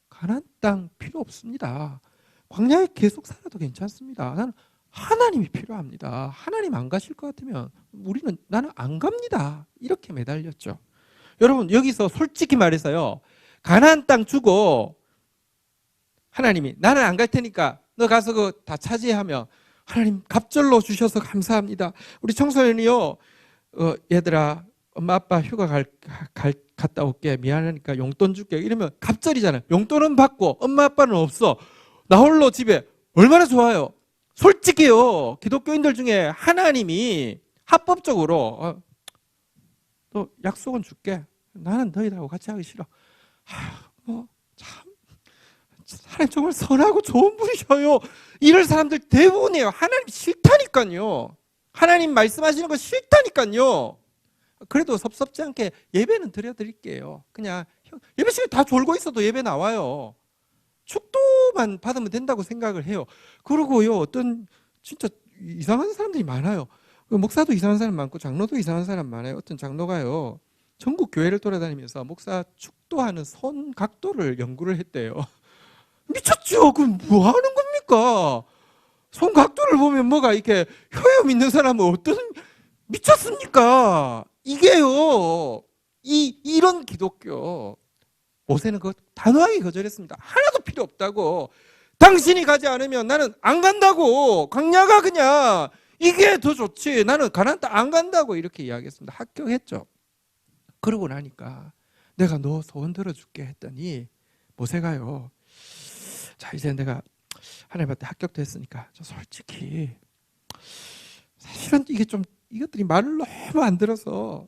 가나안 땅 필요 없습니다. 광야에 계속 살아도 괜찮습니다. 나는 하나님이 필요합니다. 하나님 안 가실 것 같으면 나는 안 갑니다. 이렇게 매달렸죠. 여러분, 여기서 솔직히 말해서요, 가나안 땅 주고 하나님이 나는 안 갈 테니까 너 가서 그거 다 차지하면 하나님 갑절로 주셔서 감사합니다. 우리 청소년이요, 얘들아 엄마 아빠 휴가 갔다 올게, 미안하니까 용돈 줄게 이러면 갑절이잖아요. 용돈은 받고 엄마 아빠는 없어, 나 홀로 집에, 얼마나 좋아요. 솔직히요, 기독교인들 중에 하나님이 합법적으로 너 약속은 줄게, 나는 너희들하고 같이 하기 싫어, 하나님 정말 선하고 좋은 분이셔요. 이럴 사람들 대부분이에요. 하나님 싫다니까요. 하나님 말씀하시는 거 싫다니까요. 그래도 섭섭지 않게 예배는 드려드릴게요. 그냥 예배 시간에 다 졸고 있어도 예배 나와요. 축도만 받으면 된다고 생각을 해요. 그리고요, 어떤 진짜 이상한 사람들이 많아요. 목사도 이상한 사람 많고 장로도 이상한 사람 많아요. 어떤 장로가요, 전국 교회를 돌아다니면서 목사 축도하는 손 각도를 연구를 했대요. 미쳤죠? 그럼 뭐 하는 겁니까? 손 각도를 보면 뭐가 이렇게 효염 있는 사람은 어떤, 미쳤습니까? 이게요, 이런 기독교. 모세는 그거 단호하게 거절했습니다. 하나도 필요 없다고. 당신이 가지 않으면 나는 안 간다고. 광야가 그냥 이게 더 좋지. 나는 가나안 땅 안 간다고 이렇게 이야기했습니다. 합격했죠. 그러고 나니까 내가 너 소원 들어줄게 했더니 모세가요, 자 이제 내가 하나님한테 합격됐으니까 저 솔직히 사실은 이게 좀 이것들이 말을 너무 안 들어서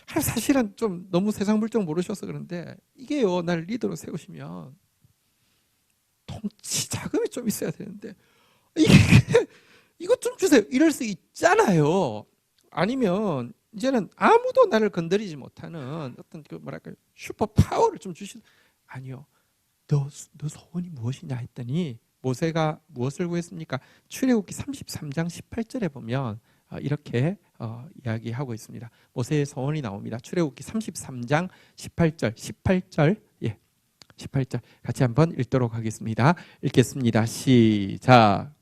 사실은 좀 너무 세상 물정 모르셔서 그런데 이게요, 나를 리더로 세우시면 통치 자금이 좀 있어야 되는데 이것 좀 주세요 이럴 수 있잖아요. 아니면 이제는 아무도 나를 건드리지 못하는 어떤 그 뭐랄까요, 슈퍼 파워를 좀 주시. 아니요, 너 소원이 무엇이냐 했더니 모세가 무엇을 구했습니까? 출애굽기 33장 18절에 보면 이렇게 이야기하고 있습니다. 모세의 소원이 나옵니다. 출애굽기 33장 18절, 예, 18절 같이 한번 읽도록 하겠습니다. 읽겠습니다. 시작.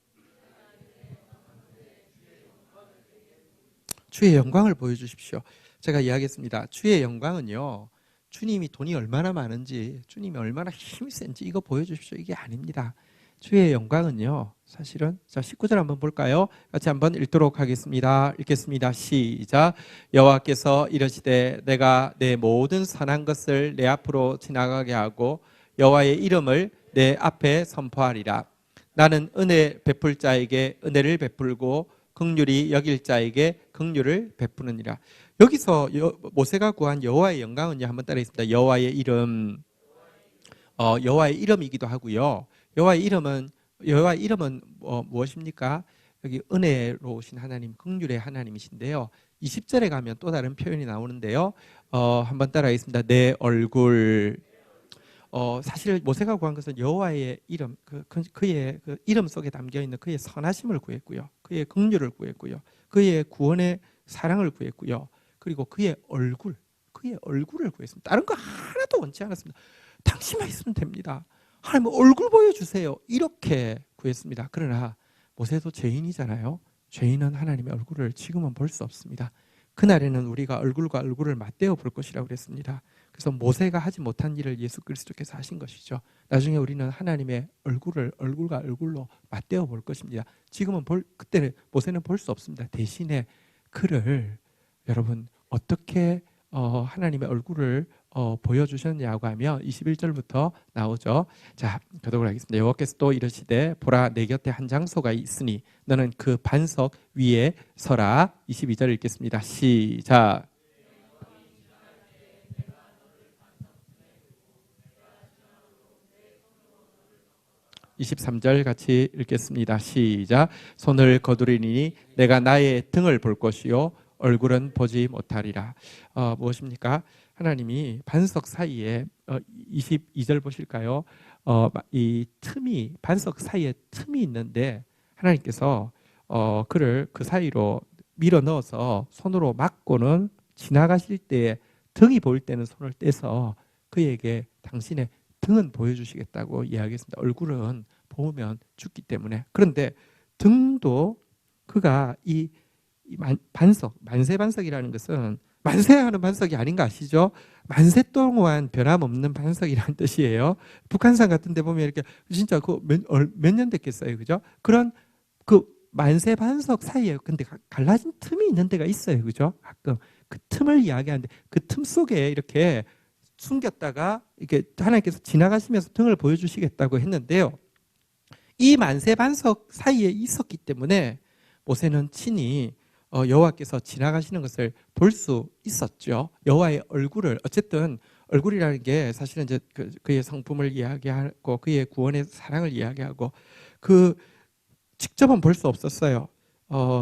주의 영광을 보여주십시오. 제가 이야기했습니다. 주의 영광은요, 주님이 돈이 얼마나 많은지, 주님이 얼마나 힘이 센지 이거 보여주십시오. 이게 아닙니다. 주의 영광은요, 사실은, 자 19절 한번 볼까요? 같이 한번 읽도록 하겠습니다. 읽겠습니다. 시작. 여호와께서 이르시되 내가 내 모든 선한 것을 내 앞으로 지나가게 하고 여호와의 이름을 내 앞에 선포하리라. 나는 은혜 베풀 자에게 은혜를 베풀고 긍휼히 여길 자에게 긍휼을 베푸느니라. 여기서 모세가 구한 여호와의 영광은요, 한번 따라하겠습니다. 여호와의 이름, 여호와의 이름이기도 하고요. 여호와의 이름은 무엇입니까? 여기 은혜로우신 하나님, 긍휼의 하나님이신데요. 20절에 가면 또 다른 표현이 나오는데요. 한번 따라하겠습니다. 내 얼굴. 사실 모세가 구한 것은 여호와의 이름, 그의 그 이름 속에 담겨 있는 그의 선하심을 구했고요, 그의 긍휼을 구했고요, 그의 구원의 사랑을 구했고요, 그리고 그의 얼굴을 구했습니다. 다른 거 하나도 원치 않았습니다. 당신만 있으면 됩니다. 하나님 얼굴 보여주세요. 이렇게 구했습니다. 그러나 모세도 죄인이잖아요. 죄인은 하나님의 얼굴을 지금은 볼 수 없습니다. 그날에는 우리가 얼굴과 얼굴을 맞대어 볼 것이라고 그랬습니다. 그래서 모세가 하지 못한 일을 예수 그리스도께서 하신 것이죠. 나중에 우리는 하나님의 얼굴을 얼굴과 얼굴로 맞대어 볼 것입니다. 지금은 그때는 모세는 볼 수 없습니다. 대신에 그를 여러분 어떻게 하나님의 얼굴을 보여주셨냐고 하면 21절부터 나오죠. 자, 교독을 하겠습니다. 여호와께서 또 이르시되 보라 내 곁에 한 장소가 있으니 너는 그 반석 위에 서라. 22절 읽겠습니다. 시작. 23절 같이 읽겠습니다. 시작. 손을 거두리니 내가 나의 등을 볼 것이요 얼굴은 보지 못하리라. 무엇입니까? 하나님이 반석 사이에 22절 보실까요? 이 틈이, 반석 사이에 틈이 있는데 하나님께서 그를 그 사이로 밀어 넣어서 손으로 막고는 지나가실 때에 등이 보일 때는 손을 떼서 그에게 당신의 등은 보여주시겠다고 이야기했습니다. 얼굴은 보면 죽기 때문에. 그런데 등도 그가 이 반석, 만세 반석이라는 것은 만세하는 반석이 아닌 거 아시죠? 만세 동안 변함없는 반석이라는 뜻이에요. 북한산 같은 데 보면 이렇게 진짜 그 몇 년 됐겠어요. 그죠? 그런 그 만세 반석 사이에 근데 갈라진 틈이 있는 데가 있어요. 그죠? 가끔 그 틈을 이야기하는데 그 틈 속에 이렇게 숨겼다가 이렇게 하나님께서 지나가시면서 등을 보여주시겠다고 했는데요. 이 만세 반석 사이에 있었기 때문에 모세는 친히 여호와께서 지나가시는 것을 볼 수 있었죠. 여호와의 얼굴을 어쨌든 얼굴이라는 게 사실은 이제 그의 성품을 이야기하고 그의 구원의 사랑을 이야기하고 그 직접은 볼 수 없었어요.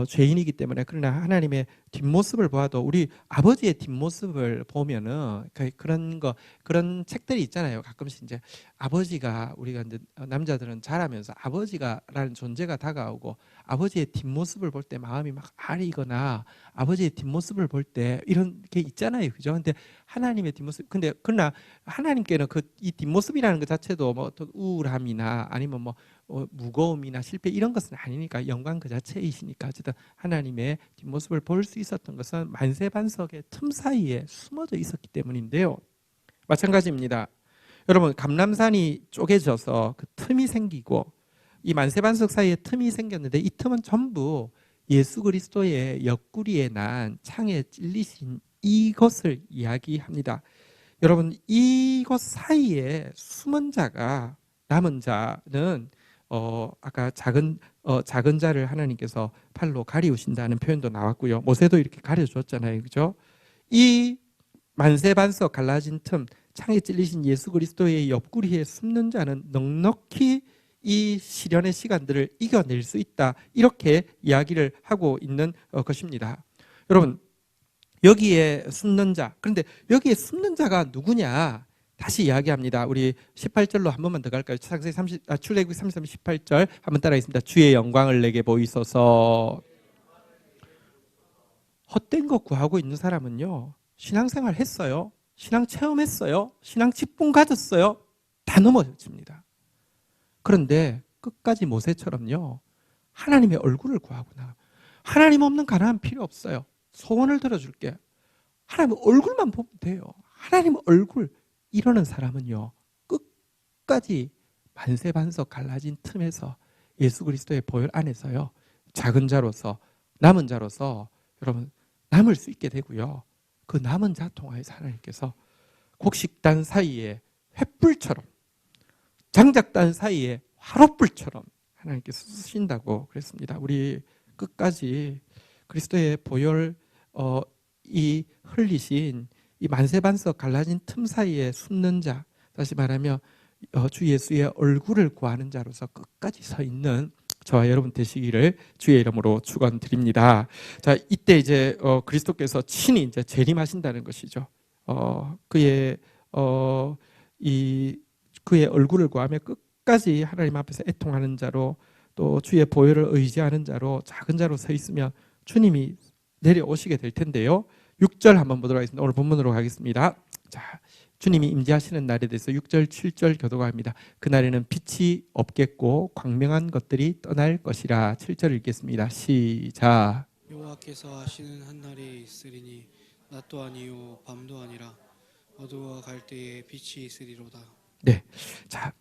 죄인이기 때문에. 그러나 하나님의 뒷모습을 보아도 우리 아버지의 뒷모습을 보면은 그런 책들이 있잖아요. 가끔씩 이제 아버지가 우리가 이제 남자들은 자라면서 아버지가라는 존재가 다가오고 아버지의 뒷모습을 볼 때 마음이 막 아리거나 아버지의 뒷모습을 볼 때 이런 게 있잖아요. 그죠? 근데 하나님의 뒷모습 그러나 하나님께는 이 뒷모습이라는 것 자체도 뭐 어떤 우울함이나 아니면 뭐 무거움이나 실패 이런 것은 아니니까 영광 그 자체이시니까 어쨌든 하나님의 뒷모습을 볼 수 있었던 것은 만세반석의 틈 사이에 숨어져 있었기 때문인데요. 마찬가지입니다. 여러분 감람산이 쪼개져서 그 틈이 생기고 이 만세반석 사이에 틈이 생겼는데 이 틈은 전부 예수 그리스도의 옆구리에 난 창에 찔리신 이것을 이야기합니다. 여러분 이것 사이에 숨은 자가 남은 자는 아까 작은 자를 하나님께서 팔로 가리우신다는 표현도 나왔고요. 모세도 이렇게 가려줬잖아요. 그죠? 이 만세반석 갈라진 틈, 창에 찔리신 예수 그리스도의 옆구리에 숨는 자는 넉넉히 이 시련의 시간들을 이겨낼 수 있다. 이렇게 이야기를 하고 있는 것입니다. 여러분, 여기에 숨는 자. 그런데 여기에 숨는 자가 누구냐? 다시 이야기합니다. 우리 18절로 한 번만 더 갈까요? 출애굽기 33, 18절 한번 따라하겠습니다. 주의 영광을 내게 보이소서. 헛된 것 구하고 있는 사람은요. 신앙생활 했어요. 신앙 체험했어요. 신앙 직분 가졌어요. 다 넘어집니다. 그런데 끝까지 모세처럼요. 하나님의 얼굴을 구하구나. 하나님 없는 가나안 필요 없어요. 소원을 들어줄게. 하나님 얼굴만 보면 돼요. 하나님 얼굴. 이러는 사람은요. 끝까지 만세반석 갈라진 틈에서 예수 그리스도의 보혈 안에서요. 작은 자로서 남은 자로서 여러분 남을 수 있게 되고요. 그 남은 자 통하여서 하나님께서 곡식단 사이에 횃불처럼 장작단 사이에 화롯불처럼 하나님께서 쓰신다고 그랬습니다. 우리 끝까지 그리스도의 보혈 이 흘리신 이 만세반석 갈라진 틈 사이에 숨는 자, 다시 말하면 주 예수의 얼굴을 구하는 자로서 끝까지 서 있는 저와 여러분 되시기를 주의 이름으로 축원드립니다. 자, 이때 이제 그리스도께서 친히 이제 재림하신다는 것이죠. 그의 얼굴을 구하며 끝까지 하나님 앞에서 애통하는 자로 또 주의 보혈을 의지하는 자로 작은 자로 서 있으면 주님이 내려오시게 될 텐데요. 6절 한번 보도록 하겠습니다. 오늘 본문으로 가겠습니다. 자, 주님이 임재하시는 날에 대해서 6절, 7절 교도가 합니다. 그날에는 빛이 없겠고 광명한 것들이 떠날 것이라. 7절 읽겠습니다. 시작. 여호와께서 하시는 한 날이 있으리니 낮도 아니요 밤도 아니라 어두워 갈 때에 빛이 있으리로다. 네, 자,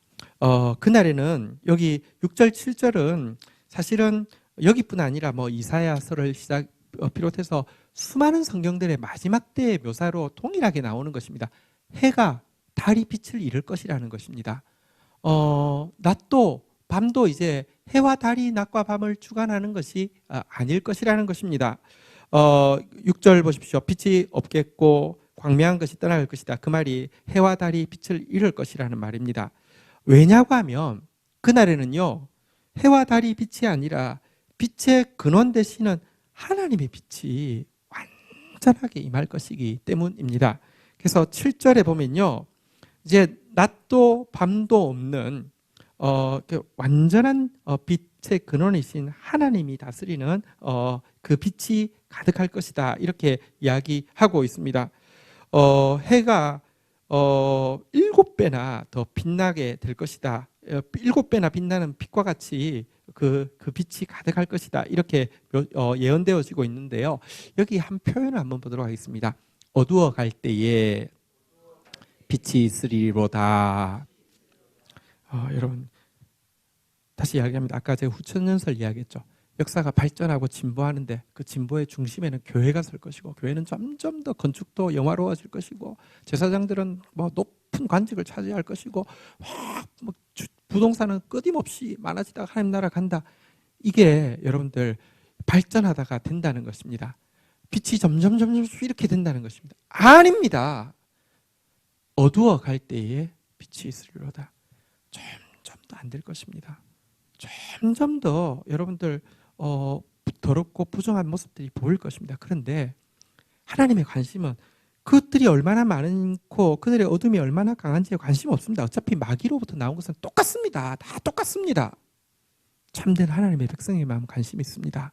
그날에는 여기 6절, 7절은 사실은 여기뿐 아니라 뭐 이사야서를 비롯해서 수많은 성경들의 마지막 때의 묘사로 동일하게 나오는 것입니다. 해가 달이 빛을 잃을 것이라는 것입니다. 낮도 밤도 이제 해와 달이 낮과 밤을 주관하는 것이 아닐 것이라는 것입니다. 6절 보십시오. 빛이 없겠고 광명한 것이 떠날 것이다. 그 말이 해와 달이 빛을 잃을 것이라는 말입니다. 왜냐고 하면 그날에는요. 해와 달이 빛이 아니라 빛의 근원 되시는 하나님의 빛이 완전하게 임할 것이기 때문입니다. 그래서 7절에 보면요. 이제 낮도 밤도 없는 완전한 빛의 근원이신 하나님이 다스리는 그 빛이 가득할 것이다. 이렇게 이야기하고 있습니다. 해가 7배나 더 빛나게 될 것이다. 7배나 빛나는 빛과 같이 그 빛이 가득할 것이다. 이렇게 예언되어지고 있는데요. 여기 한 표현을 한번 보도록 하겠습니다. 어두워 갈 때에 빛이 있으리로다. 여러분 다시 이야기합니다. 아까 제가 후천연설 이야기했죠. 역사가 발전하고 진보하는데 그 진보의 중심에는 교회가 설 것이고 교회는 점점 더 건축도 영화로워질 것이고 제사장들은 뭐 높은 관직을 차지할 것이고 뭐 부동산은 끊임없이 많아지다가 하나님 나라 간다. 이게 여러분들 발전하다가 된다는 것입니다. 빛이 점점 이렇게 된다는 것입니다. 아닙니다. 어두워 갈 때에 빛이 있으리로다. 점점 더 안 될 것입니다. 점점 더 여러분들 더럽고 부정한 모습들이 보일 것입니다. 그런데 하나님의 관심은 그것들이 얼마나 많고 그들의 어둠이 얼마나 강한지에 관심 없습니다. 어차피 마귀로부터 나온 것은 똑같습니다. 다 똑같습니다. 참된 하나님의 백성에만 관심이 있습니다.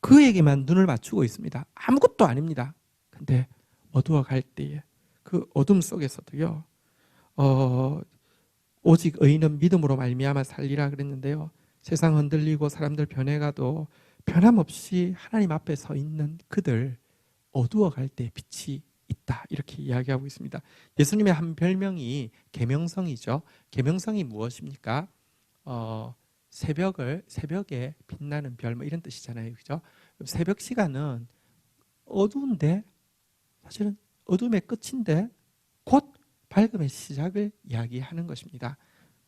그에게만 눈을 맞추고 있습니다. 아무것도 아닙니다. 근데 어두워 갈 때에 그 어둠 속에서도요. 오직 의인은 믿음으로 말미암아 살리라 그랬는데요. 세상 흔들리고 사람들 변해가도 변함없이 하나님 앞에 서 있는 그들 어두워 갈 때 빛이 있다 이렇게 이야기하고 있습니다. 예수님의 한 별명이 계명성이죠. 계명성이 무엇입니까? 새벽에 빛나는 별 뭐 이런 뜻이잖아요. 그죠? 새벽 시간은 어두운데 사실은 어둠의 끝인데 곧 밝음의 시작을 이야기하는 것입니다.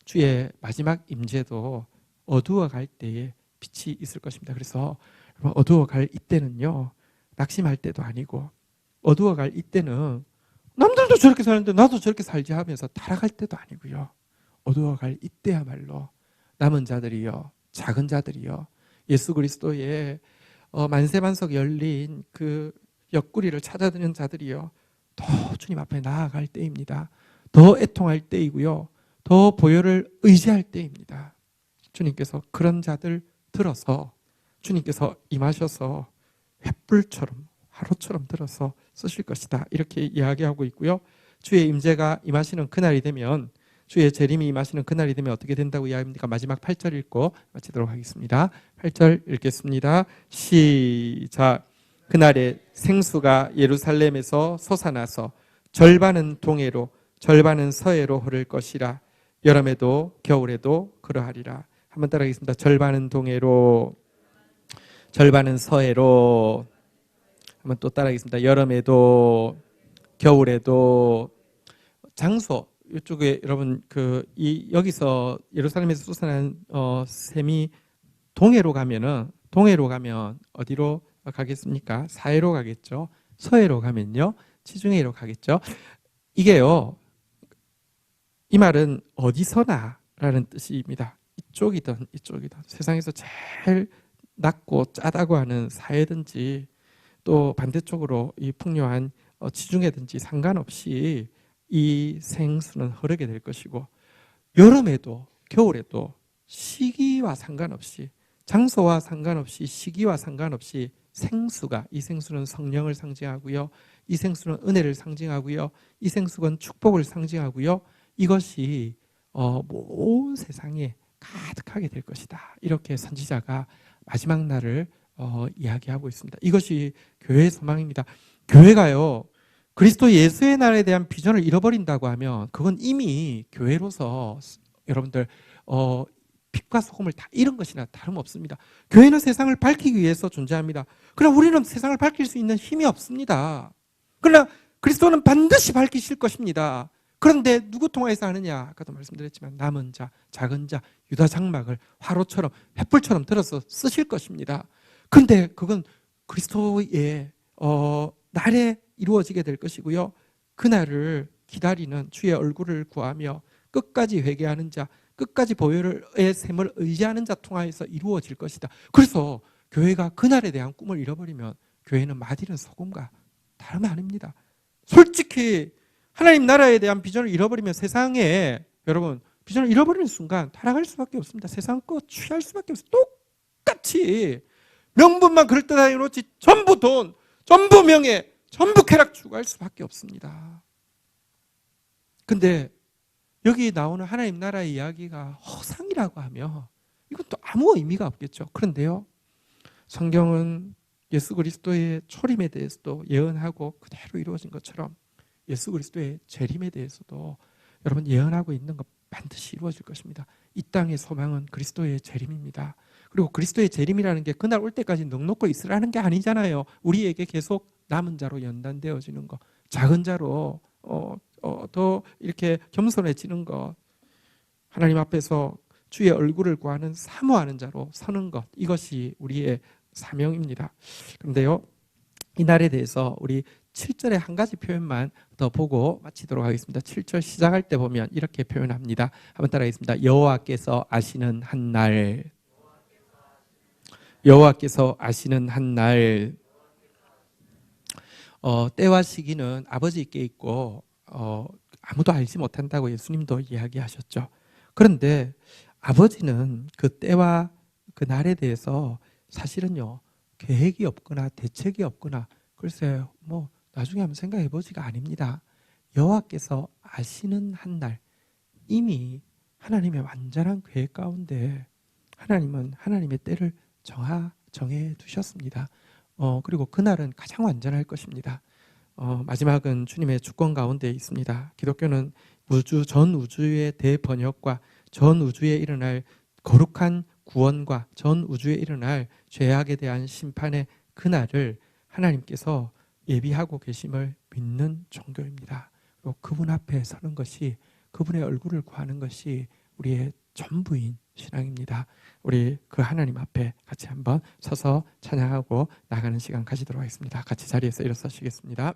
주의 마지막 임재도 어두워 갈 때에 빛이 있을 것입니다. 그래서 어두워 갈 이때는요. 낙심할 때도 아니고 어두워 갈 이때는 남들도 저렇게 사는데 나도 저렇게 살지 하면서 타락할 때도 아니고요. 어두워 갈 이때야말로 남은 자들이요. 작은 자들이요. 예수 그리스도의 만세반석 열린 그 옆구리를 찾아드는 자들이요. 더 주님 앞에 나아갈 때입니다. 더 애통할 때이고요. 더 보혈을 의지할 때입니다. 주님께서 그런 자들 들어서 주님께서 임하셔서 횃불처럼 화로처럼 들어서 쓰실 것이다. 이렇게 이야기하고 있고요. 주의 임재가 임하시는 그날이 되면 주의 재림이 임하시는 그날이 되면 어떻게 된다고 이야기합니까? 마지막 8절 읽고 마치도록 하겠습니다. 8절 읽겠습니다. 시작. 그날에 생수가 예루살렘에서 솟아나서 절반은 동해로 절반은 서해로 흐를 것이라. 여름에도 겨울에도 그러하리라. 한번 따라하겠습니다. 절반은 동해로 절반은 서해로. 한번 또 따라하겠습니다. 여름에도 겨울에도. 장소 이쪽에 여러분 여기서 예루살렘에서 솟아난 샘이 동해로 가면 어디로 가겠습니까? 사해로 가겠죠. 서해로 가면요 지중해로 가겠죠. 이게요 이 말은 어디서나라는 뜻입니다. 이쪽이든 세상에서 제일 낮고 짜다고 하는 사해든지 또 반대쪽으로 이 풍요한 지중해든지 상관없이 이 생수는 흐르게 될 것이고 여름에도 겨울에도 시기와 상관없이 장소와 상관없이 시기와 상관없이 이 생수는 성령을 상징하고요. 이 생수는 은혜를 상징하고요. 이 생수는 축복을 상징하고요. 이것이 온 세상에 가득하게 될 것이다. 이렇게 선지자가 마지막 날을 이야기하고 있습니다. 이것이 교회의 소망입니다. 교회가요. 그리스도 예수의 날에 대한 비전을 잃어버린다고 하면 그건 이미 교회로서 여러분들 빛과 소금을 다 잃은 것이나 다름없습니다. 교회는 세상을 밝히기 위해서 존재합니다. 그러나 우리는 세상을 밝힐 수 있는 힘이 없습니다. 그러나 그리스도는 반드시 밝히실 것입니다. 그런데 누구 통해서 하느냐? 아까도 말씀드렸지만 남은 자, 작은 자, 유다 장막을 화로처럼 횃불처럼 들어서 쓰실 것입니다. 그런데 그건 그리스도의 날에 이루어지게 될 것이고요. 그날을 기다리는 주의 얼굴을 구하며 끝까지 회개하는 자, 끝까지 보혈의 샘을 의지하는 자 통하여서 이루어질 것이다. 그래서 교회가 그날에 대한 꿈을 잃어버리면 교회는 맛있는 소금과 다름이 아닙니다. 솔직히 하나님 나라에 대한 비전을 잃어버리면 세상에 여러분 비전을 잃어버리는 순간 타락할 수밖에 없습니다. 세상 거 취할 수밖에 없어요. 똑같이 명분만 그럴듯하게 놓지 전부 돈, 전부 명예, 전부 쾌락 추구할 수밖에 없습니다. 근데 여기 나오는 하나님 나라의 이야기가 허상이라고 하면 이건 또 아무 의미가 없겠죠. 그런데요, 성경은 예수 그리스도의 초림에 대해서도 예언하고 그대로 이루어진 것처럼 예수 그리스도의 재림에 대해서도 여러분 예언하고 있는 것 반드시 이루어질 것입니다. 이 땅의 소망은 그리스도의 재림입니다. 그리고 그리스도의 재림이라는 게 그날 올 때까지 넉넉고 있으라는 게 아니잖아요. 우리에게 계속 남은 자로 연단되어지는 것, 작은 자로 더 이렇게 겸손해지는 것, 하나님 앞에서 주의 얼굴을 구하는 사모하는 자로 서는 것, 이것이 우리의 사명입니다. 그런데요, 이 날에 대해서 우리 7절에 한 가지 표현만 더 보고 마치도록 하겠습니다. 7절 시작할 때 보면 이렇게 표현합니다. 한번 따라하겠습니다. 여호와께서 아시는 한 날, 여호와께서 아시는 한 날. 때와 시기는 아버지께 있고 아무도 알지 못한다고 예수님도 이야기하셨죠. 그런데 아버지는 그 때와 그 날에 대해서 사실은요, 계획이 없거나 대책이 없거나 글쎄요, 뭐 나중에 한번 생각해 보지가 아닙니다. 여호와께서 아시는 한 날, 이미 하나님의 완전한 계획 가운데 하나님은 하나님의 때를 정해 두셨습니다. 그리고 그날은 가장 완전할 것입니다. 마지막은 주님의 주권 가운데 있습니다. 기독교는 전 우주의 대번역과 전 우주에 일어날 거룩한 구원과 전 우주에 일어날 죄악에 대한 심판의 그날을 하나님께서 예비하고 계심을 믿는 종교입니다. 그리고 그분 앞에 서는 것이, 그분의 얼굴을 구하는 것이 우리의 전부인 신앙입니다. 우리 그 하나님 앞에 같이 한번 서서 찬양하고 나가는 시간 가지도록 하겠습니다. 같이 자리에서 일어서시겠습니다.